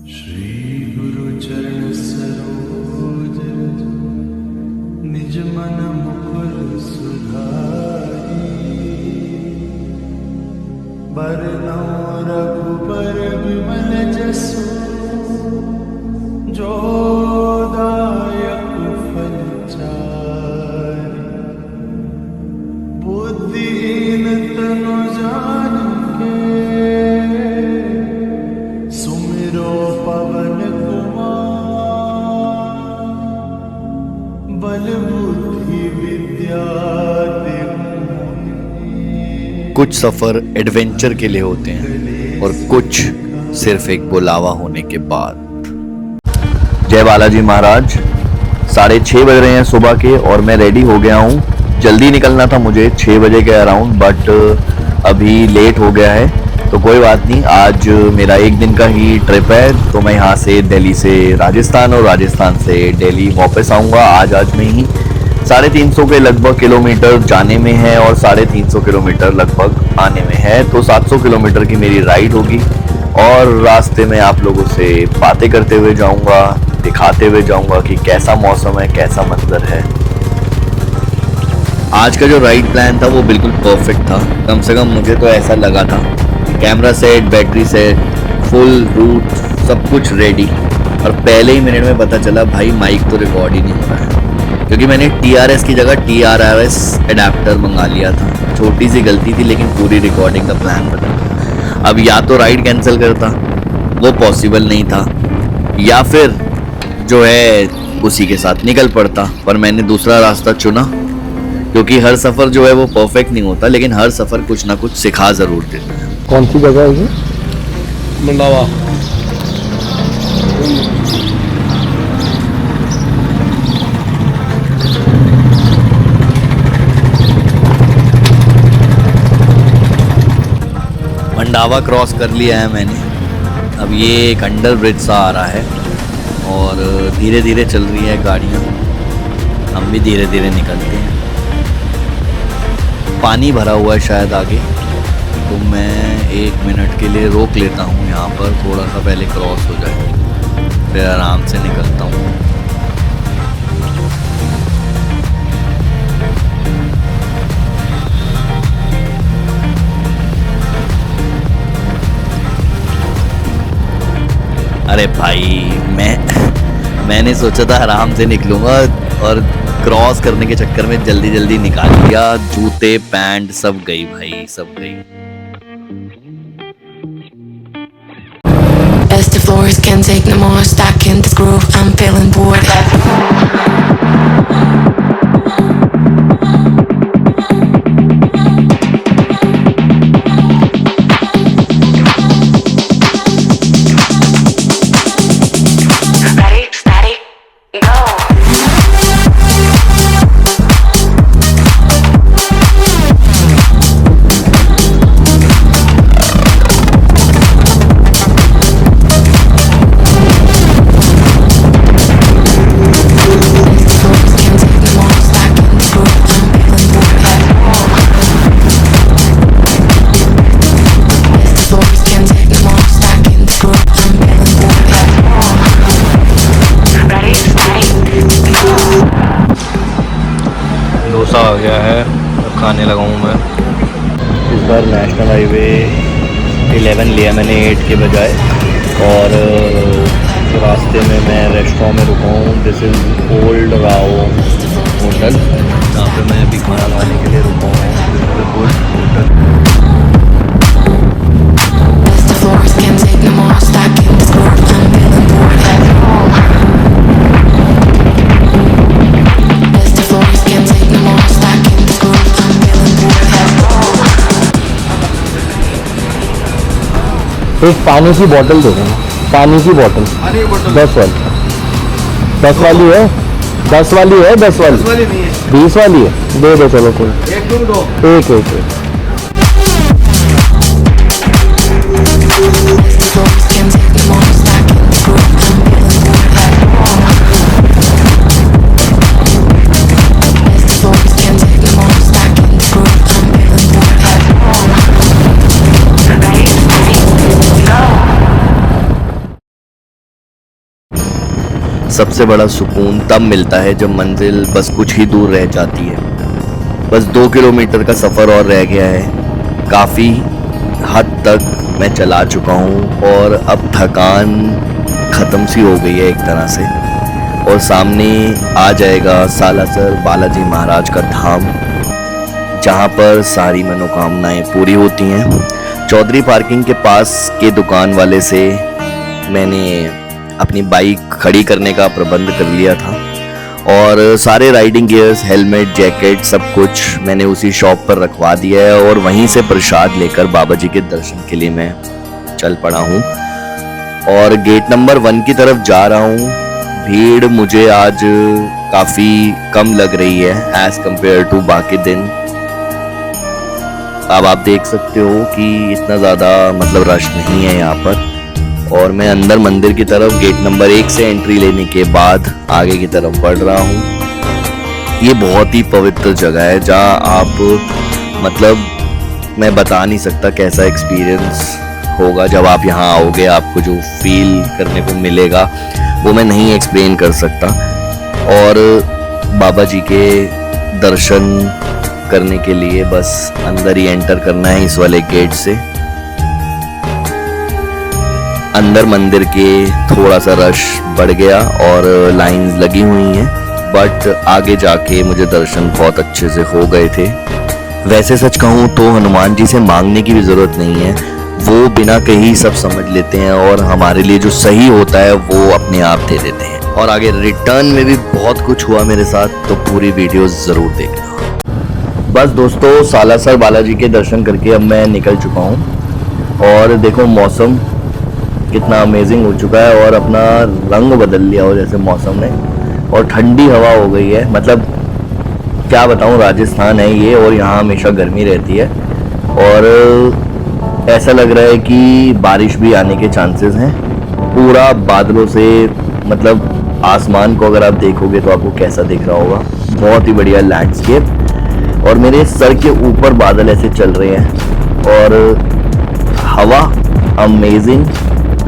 श्री गुरु चरण सरोज रज, निज मन मुकुर सुधारी। बरनौ रघुबर विमल जसु, जो दायक फल चारि। बुद्धिहीन तनु जानिके, सुमिरो पवन कुमार। बल बुद्धि विद्या देहु। कुछ सफ़र एडवेंचर के लिए होते हैं और कुछ सिर्फ एक बुलावा होने के बाद। जय बालाजी महाराज। 6:30 बज रहे हैं सुबह के और मैं रेडी हो गया हूँ। जल्दी निकलना था मुझे 6 बजे के अराउंड, बट अभी लेट हो गया है तो कोई बात नहीं। आज मेरा एक दिन का ही ट्रिप है, तो मैं यहाँ से दिल्ली से राजस्थान और राजस्थान से दिल्ली वापस आऊँगा आज में ही। 350 के लगभग किलोमीटर जाने में है और 350 किलोमीटर लगभग आने में है, तो 700 किलोमीटर की मेरी राइड होगी। और रास्ते में आप लोगों से बातें करते हुए जाऊंगा, दिखाते हुए जाऊंगा कि कैसा मौसम है, कैसा मंजर है। आज का जो राइड प्लान था वो बिल्कुल परफेक्ट था, कम से कम मुझे तो ऐसा लगा था। Camera set, battery set, full route, सब कुछ रेडी। और पहले ही मिनट में पता चला भाई माइक तो रिकॉर्ड ही नहीं हो रहा है, क्योंकि मैंने TRS की जगह TRRS एडाप्टर मंगा लिया था। छोटी सी गलती थी लेकिन पूरी रिकॉर्डिंग का प्लान बदल गया। अब या तो राइड कैंसिल करता, वो पॉसिबल नहीं था, या फिर जो है उसी के साथ निकल पड़ता। पर मैंने दूसरा रास्ता चुना, क्योंकि हर सफ़र जो है वो परफेक्ट नहीं होता, लेकिन हर सफ़र कुछ ना कुछ सिखा ज़रूर देता है। कौन सी जगह है ये? मंडावा। मंडावा क्रॉस कर लिया है मैंने। अब ये एक अंडर ब्रिज सा आ रहा है और धीरे धीरे चल रही है गाड़ियाँ। हम भी धीरे धीरे निकलते हैं। पानी भरा हुआ है शायद आगे, तो मैं 1 मिनट के लिए रोक लेता हूँ यहाँ पर, थोड़ा सा पहले क्रॉस हो जाए, फिर आराम से निकलता हूँ। अरे भाई मैंने सोचा था आराम से निकलूंगा और क्रॉस करने के चक्कर में जल्दी जल्दी निकाल लिया। जूते पैंट सब गई भाई, सब गई। As the floors can't take no more, stuck in this groove, I'm feeling bored. Ready, steady, go. Dosa आ गया है, खाने लगा हूँ मैं। इस बार नेशनल हाईवे 11 लिया मैंने 8 के बजाय, और रास्ते में मैं रेस्टोरेंट में रुका हूँ। This is old Rao hotel, जहाँ पे मैं अभी खाना खाने के लिए रुका हूँ। As the floors can't take no more, stuck in this groove, I'm feeling bored. As the floors can't take no more, stuck in this groove, I'm feeling bored. एक पानी की बोतल दे देना, पानी की बोतल 10 वाली। 10 वाली है, 10 वाली है, 10 वाली 20 वाली है, दे दो चलो कोई एक एक। As the floors can't take no more, stuck in this groove, I'm feeling bored. As the floors can't take no more, stuck in this groove, I'm feeling bored. Ready, steady, go. सबसे बड़ा सुकून तब मिलता है जब मंजिल बस कुछ ही दूर रह जाती है। बस 2 किलोमीटर का सफ़र और रह गया है। काफ़ी हद तक मैं चला चुका हूँ और अब थकान ख़त्म सी हो गई है एक तरह से। और सामने आ जाएगा सालासर बालाजी महाराज का धाम, जहाँ पर सारी मनोकामनाएं पूरी होती हैं। चौधरी पार्किंग के पास के दुकान वाले से मैंने अपनी बाइक खड़ी करने का प्रबंध कर लिया था और सारे राइडिंग गियर्स, हेलमेट, जैकेट सब कुछ मैंने उसी शॉप पर रखवा दिया है और वहीं से प्रसाद लेकर बाबा जी के दर्शन के लिए मैं चल पड़ा हूँ और गेट नंबर 1 की तरफ जा रहा हूँ। भीड़ मुझे आज काफ़ी कम लग रही है एज़ कम्पेयर टू बाकी दिन। अब आप देख सकते हो कि इतना ज़्यादा मतलब रश नहीं है यहाँ पर और मैं अंदर मंदिर की तरफ गेट नंबर 1 से एंट्री लेने के बाद आगे की तरफ बढ़ रहा हूँ। ये बहुत ही पवित्र जगह है जहाँ आप मतलब मैं बता नहीं सकता कैसा एक्सपीरियंस होगा जब आप यहाँ आओगे। आपको जो फील करने को मिलेगा वो मैं नहीं एक्सप्लेन कर सकता। और बाबा जी के दर्शन करने के लिए बस अंदर ही एंटर करना है इस वाले गेट से। अंदर मंदिर के थोड़ा सा रश बढ़ गया और लाइंस लगी हुई हैं, बट आगे जाके मुझे दर्शन बहुत अच्छे से हो गए थे। वैसे सच कहूँ तो हनुमान जी से मांगने की भी ज़रूरत नहीं है, वो बिना कहीं सब समझ लेते हैं और हमारे लिए जो सही होता है वो अपने आप दे देते हैं। और आगे रिटर्न में भी बहुत कुछ हुआ मेरे साथ, तो पूरी वीडियो ज़रूर देखना। बस दोस्तों, सालासर बालाजी के दर्शन करके अब मैं निकल चुका हूँ और देखो मौसम कितना अमेजिंग हो चुका है और अपना रंग बदल लिया हो जैसे मौसम ने, और ठंडी हवा हो गई है। मतलब क्या बताऊँ, राजस्थान है ये और यहाँ हमेशा गर्मी रहती है और ऐसा लग रहा है कि बारिश भी आने के चांसेस हैं। पूरा बादलों से मतलब आसमान को अगर आप देखोगे तो आपको कैसा दिख रहा होगा, बहुत ही बढ़िया लैंडस्केप। और मेरे सर के ऊपर बादल ऐसे चल रहे हैं और हवा अमेजिंग,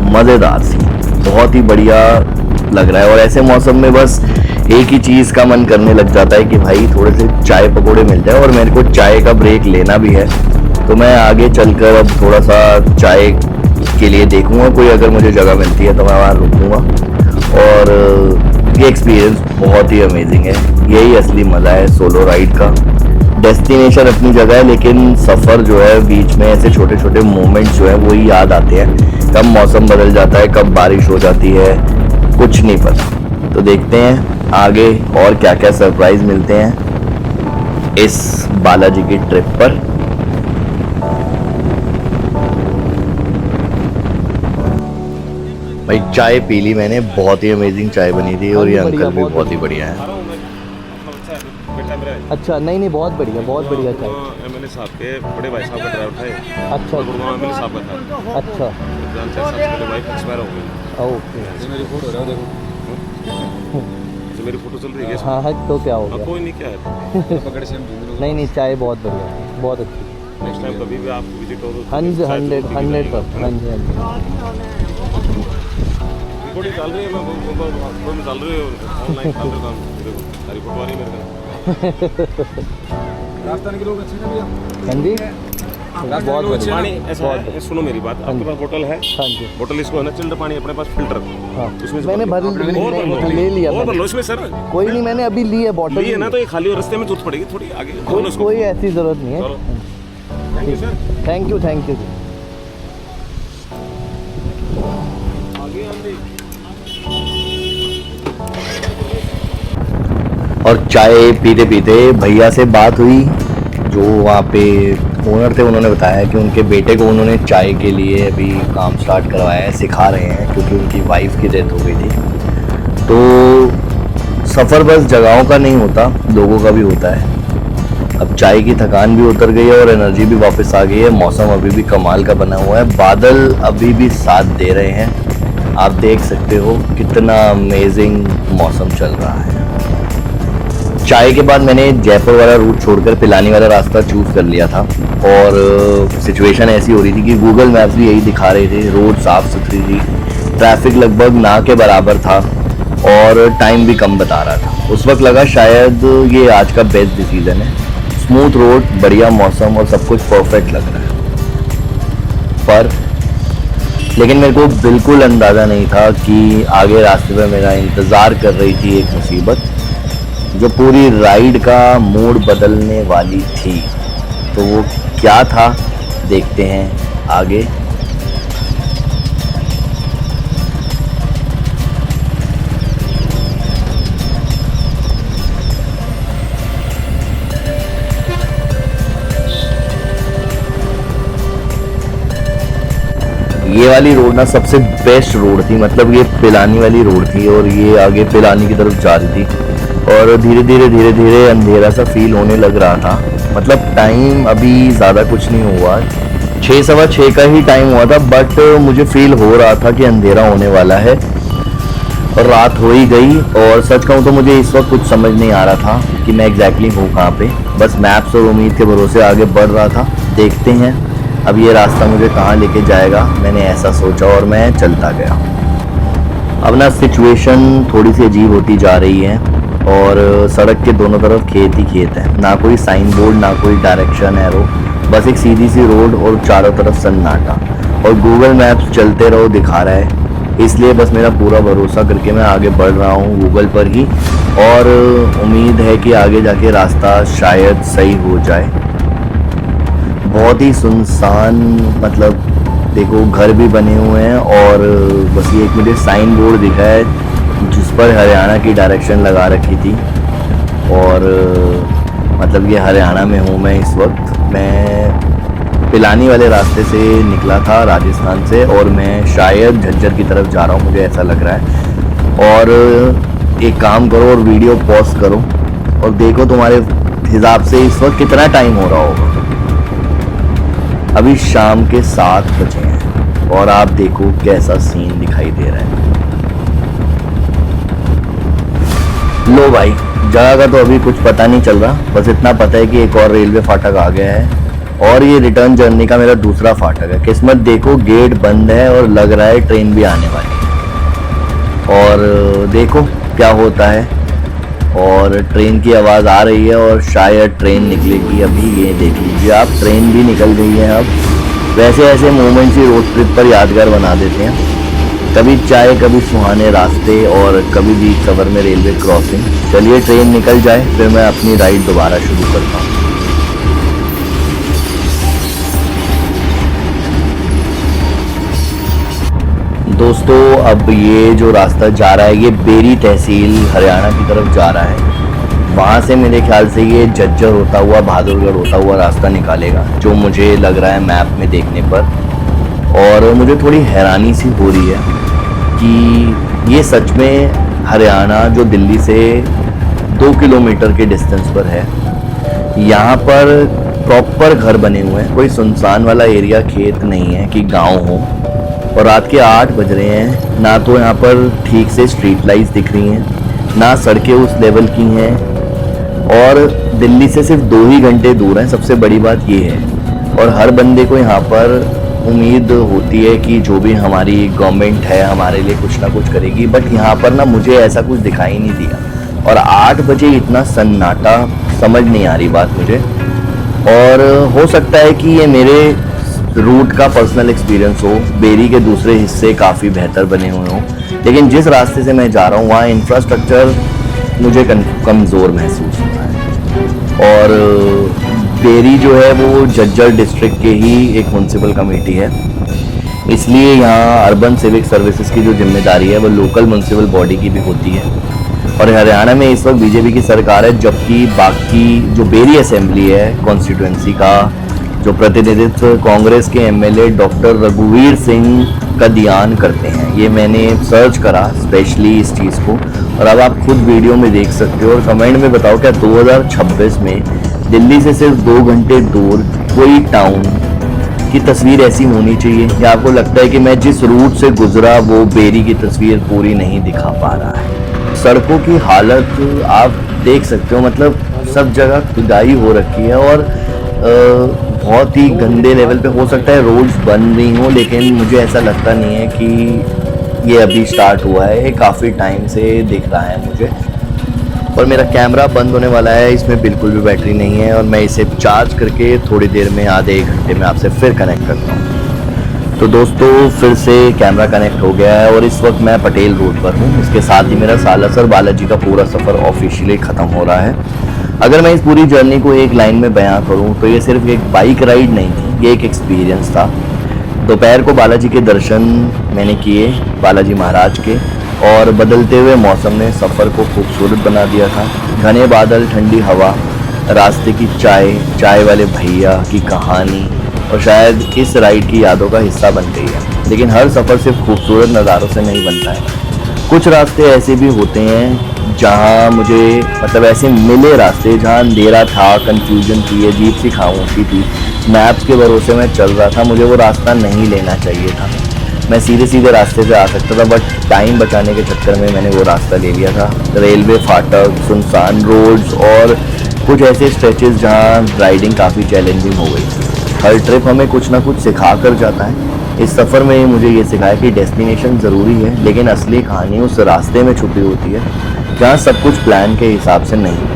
मज़ेदार सी, बहुत ही बढ़िया लग रहा है। और ऐसे मौसम में बस एक ही चीज़ का मन करने लग जाता है कि भाई थोड़े से चाय पकौड़े मिल जाए। और मेरे को चाय का ब्रेक लेना भी है, तो मैं आगे चलकर अब थोड़ा सा चाय के लिए देखूंगा, कोई अगर मुझे जगह मिलती है तो मैं वहाँ रुकूंगा। और ये एक्सपीरियंस बहुत ही अमेजिंग है, यही असली मज़ा है सोलो राइड का। डेस्टिनेशन अपनी जगह है, लेकिन सफ़र जो है बीच में ऐसे छोटे छोटे मोमेंट्स जो है वही याद आते हैं। कब मौसम बदल जाता है, कब बारिश हो जाती है, कुछ नहीं पता। तो देखते हैं आगे और क्या क्या सरप्राइज़ मिलते हैं इस बालाजी की ट्रिप पर। भाई चाय पी ली मैंने, बहुत ही अमेजिंग चाय बनी थी और ये अंकल भी बहुत ही बढ़िया है। अच्छा, नहीं बहुत बढ़िया, बहुत बढ़िया चाय। एमएलए साहब के बड़े भाई साहब का ड्राइवर था। अच्छा, गुड़गांव एमएलए साहब का था। अच्छा, जान से सबसे बड़े भाई एक्सपायर हो गए। ओके। ये मेरी फोटो है, देखो ये मेरी फोटो चल रही है। हाँ हाँ, तो क्या हो गया? कोई नहीं, क्या है पकड़ से हम नहीं चाय बहुत बढ़िया है, बहुत अच्छी। नेक्स्ट टाइम कभी भी आप विजिट करो तो 100%। हाँ जी रिकॉर्डिंग चल रही है, मैं चल रही है ऑनलाइन काम कर काम देखो सारी फोटो आ रही है मेरे को। राजस्थान के लोग अच्छे हैं भैया। हाँ जी, बहुत बढ़िया। पानी ऐसा है, सुनो मेरी बात, आपके पास बोतल है? हाँ जी, बोतल इसको है ना, चिल्ड पानी अपने पास फिल्टर। हाँ उसमें से मैंने ले लिया। और भर लो इसमें सर। कोई नहीं, मैंने अभी ली है बॉटल। ली है ना, तो ये खाली और रास्ते में जरूरत पड़ेगी थोड़ी आगे। कोई ऐसी ज़रूरत नहीं है। Thank you sir. Thank you जी। और चाय पीते पीते भैया से बात हुई, जो वहाँ पे ओनर थे। उन्होंने बताया कि उनके बेटे को उन्होंने चाय के लिए अभी काम स्टार्ट करवाया है, सिखा रहे हैं, क्योंकि उनकी वाइफ की डेथ हो गई थी। तो सफ़र बस जगहों का नहीं होता, लोगों का भी होता है। अब चाय की थकान भी उतर गई है और एनर्जी भी वापस आ गई है। मौसम अभी भी कमाल का बना हुआ है, बादल अभी भी साथ दे रहे हैं। आप देख सकते हो कितना अमेजिंग मौसम चल रहा है। चाय के बाद मैंने जयपुर वाला रूट छोड़कर पिलानी वाला रास्ता चूज़ कर लिया था और सिचुएशन ऐसी हो रही थी कि गूगल मैप्स भी यही दिखा रहे थे, रोड साफ़ सुथरी थी, ट्रैफिक लगभग ना के बराबर था। और टाइम भी कम बता रहा था। उस वक्त लगा शायद ये आज का बेस्ट डिसीजन है। स्मूथ रोड, बढ़िया मौसम और सब कुछ परफेक्ट लग रहा है। पर लेकिन मेरे को बिल्कुल अंदाज़ा नहीं था कि आगे रास्ते में मेरा इंतज़ार कर रही थी एक मुसीबत जो पूरी राइड का मूड बदलने वाली थी। तो वो क्या था देखते हैं आगे। ये वाली रोड ना सबसे बेस्ट रोड थी, मतलब ये पिलानी वाली रोड थी और ये आगे पिलानी की तरफ जा रही थी और धीरे धीरे अंधेरा सा फील होने लग रहा था। मतलब टाइम अभी ज़्यादा कुछ नहीं हुआ, 6 सवा 6 का ही टाइम हुआ था, बट मुझे फील हो रहा था कि अंधेरा होने वाला है और रात हो ही गई। और सच कहूँ तो मुझे इस वक्त कुछ समझ नहीं आ रहा था कि मैं एग्जैक्टली हूँ कहाँ पे। बस मैप्स और उम्मीद के भरोसे आगे बढ़ रहा था। देखते हैं अब ये रास्ता मुझे कहाँ लेके जाएगा, मैंने ऐसा सोचा और मैं चलता गया। अब ना सिचुएशन थोड़ी सी अजीब होती जा रही है और सड़क के दोनों तरफ खेत ही खेत है, ना कोई साइन बोर्ड ना कोई डायरेक्शन एरो, बस एक सीधी सी रोड और चारों तरफ सन्नाटा। और गूगल मैप्स चलते रहो दिखा रहा है, इसलिए बस मेरा पूरा भरोसा करके मैं आगे बढ़ रहा हूँ गूगल पर ही और उम्मीद है कि आगे जाके रास्ता शायद सही हो जाए। बहुत ही सुनसान, मतलब देखो घर भी बने हुए हैं और बस ये एक मुझे साइन बोर्ड दिखा है जिस पर हरियाणा की डायरेक्शन लगा रखी थी और मतलब ये हरियाणा में हूँ मैं इस वक्त। मैं पिलानी वाले रास्ते से निकला था राजस्थान से और मैं शायद झज्जर की तरफ जा रहा हूँ, मुझे ऐसा लग रहा है। और एक काम करो और वीडियो पॉज करो और देखो तुम्हारे हिसाब से इस वक्त कितना टाइम हो रहा होगा। अभी शाम के 7 बजे हैं और आप देखो कैसा सीन दिखाई दे रहा है। लो भाई, जगह का तो अभी कुछ पता नहीं चल रहा, बस इतना पता है कि एक और रेलवे फाटक आ गया है और ये रिटर्न जर्नी का मेरा दूसरा फाटक है। किस्मत देखो गेट बंद है और लग रहा है ट्रेन भी आने वाली है और देखो क्या होता है। और ट्रेन की आवाज़ आ रही है और शायद ट्रेन निकलेगी अभी। ये देख लीजिए आप, ट्रेन भी निकल गई है अब। वैसे ऐसे मोमेंट्स ही रोड ट्रिप पर यादगार बना देते हैं, कभी चाय कभी सुहाने रास्ते और कभी बीच सफ़र में रेलवे क्रॉसिंग। चलिए ट्रेन निकल जाए फिर मैं अपनी राइड दोबारा शुरू करता हूँ। दोस्तों अब ये जो रास्ता जा रहा है ये बेरी तहसील हरियाणा की तरफ जा रहा है। वहाँ से मेरे ख्याल से ये झज्जर होता हुआ बहादुरगढ़ होता हुआ रास्ता निकालेगा, जो मुझे लग रहा है मैप में देखने पर। और मुझे थोड़ी हैरानी सी हो रही है कि ये सच में हरियाणा जो दिल्ली से 2 किलोमीटर के डिस्टेंस पर है, यहाँ पर प्रॉपर घर बने हुए हैं। कोई सुनसान वाला एरिया खेत नहीं है कि गाँव हो। और रात के 8 बज रहे हैं, ना तो यहाँ पर ठीक से स्ट्रीट लाइट्स दिख रही हैं, ना सड़कें उस लेवल की हैं और दिल्ली से सिर्फ 2 ही घंटे दूर हैं। सबसे बड़ी बात ये है। और हर बंदे को यहाँ पर उम्मीद होती है कि जो भी हमारी गवर्नमेंट है हमारे लिए कुछ ना कुछ करेगी, बट यहाँ पर ना मुझे ऐसा कुछ दिखाई नहीं दिया। और 8 बजे इतना सन्नाटा, समझ नहीं आ रही बात मुझे। और हो सकता है कि ये मेरे रूट का पर्सनल एक्सपीरियंस हो, बेरी के दूसरे हिस्से काफ़ी बेहतर बने हुए हों, लेकिन जिस रास्ते से मैं जा रहा हूँ वहाँ इंफ्रास्ट्रक्चर मुझे कमज़ोर महसूस होता है। और बेरी जो है वो झज्जर डिस्ट्रिक्ट के ही एक म्यूनसिपल कमेटी है, इसलिए यहाँ अर्बन सिविक सर्विसेज की जो जिम्मेदारी है वो लोकल म्यूनसिपल बॉडी की भी होती है। और हरियाणा में इस वक्त बीजेपी की सरकार है, जबकि बाकी जो बेरी असेंबली है कॉन्स्टिट्यूंसी का जो प्रतिनिधित्व कांग्रेस के एमएलए डॉक्टर रघुवीर सिंह का ध्यान करते हैं। ये मैंने सर्च करा स्पेशली इस चीज़ को और अब आप खुद वीडियो में देख सकते हो। और कमेंट में बताओ क्या 2026 में दिल्ली से सिर्फ 2 घंटे दूर कोई टाउन की तस्वीर ऐसी होनी चाहिए, या आपको लगता है कि मैं जिस रूट से गुजरा वो बेरी की तस्वीर पूरी नहीं दिखा पा रहा है। सड़कों की हालत आप देख सकते हो, मतलब सब जगह खुदाई हो रखी है और बहुत ही गंदे लेवल पे। हो सकता है रोड्स बन रही हों, लेकिन मुझे ऐसा लगता नहीं है कि ये अभी स्टार्ट हुआ है, ये काफ़ी टाइम से दिख रहा है मुझे। और मेरा कैमरा बंद होने वाला है, इसमें बिल्कुल भी बैटरी नहीं है और मैं इसे चार्ज करके थोड़ी देर में आधे 1 घंटे में आपसे फिर कनेक्ट करता हूँ। तो दोस्तों फिर से कैमरा कनेक्ट हो गया है और इस वक्त मैं पटेल रोड पर हूँ। इसके साथ ही मेरा सालासर बालाजी का पूरा सफ़र ऑफिशियली ख़त्म हो रहा है। अगर मैं इस पूरी जर्नी को एक लाइन में बयां करूँ तो ये सिर्फ एक बाइक राइड नहीं थी, ये एक एक्सपीरियंस था। दोपहर को बालाजी के दर्शन मैंने किए, बालाजी महाराज के, और बदलते हुए मौसम ने सफ़र को खूबसूरत बना दिया था। घने बादल, ठंडी हवा, रास्ते की चाय वाले भैया की कहानी और शायद इस राइड की यादों का हिस्सा बन गई है। लेकिन हर सफ़र सिर्फ खूबसूरत नज़ारों से नहीं बनता है। कुछ रास्ते ऐसे भी होते हैं जहां मुझे ऐसे मिले रास्ते जहां अंधेरा था, कन्फ्यूजन थी, अजीब सी खामोशी थी, मैप्स के भरोसे मैं चल रहा था, मुझे वो रास्ता नहीं लेना चाहिए था। मैं सीधे रास्ते से आ सकता था, बट टाइम बचाने के चक्कर में मैंने वो रास्ता ले लिया था। रेलवे फाटक, सुनसान रोड्स और कुछ ऐसे स्ट्रेचेस जहाँ राइडिंग काफ़ी चैलेंजिंग हो गई थी। हर ट्रिप हमें कुछ ना कुछ सिखा कर जाता है। इस सफ़र में मुझे ये सिखाया कि डेस्टिनेशन ज़रूरी है, लेकिन असली कहानी उस रास्ते में छुपी होती है जहाँ सब कुछ प्लान के हिसाब से नहीं।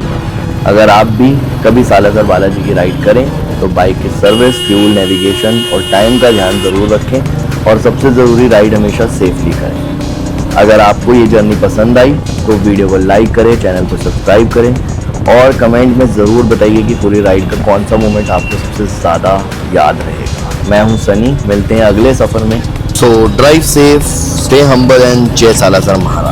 अगर आप भी कभी सालासर बालाजी की राइड करें तो बाइक की सर्विस, फ्यूल, नेविगेशन और टाइम का ध्यान ज़रूर रखें और सबसे ज़रूरी राइड हमेशा सेफली करें। अगर आपको ये जर्नी पसंद आई तो वीडियो को लाइक करें, चैनल को सब्सक्राइब करें और कमेंट में ज़रूर बताइए कि पूरी राइड का कौन सा मोमेंट आपको सबसे ज़्यादा याद रहेगा। मैं हूँ सनी, मिलते हैं अगले सफ़र में। So drive safe, stay humble and जय सालासर महाराज।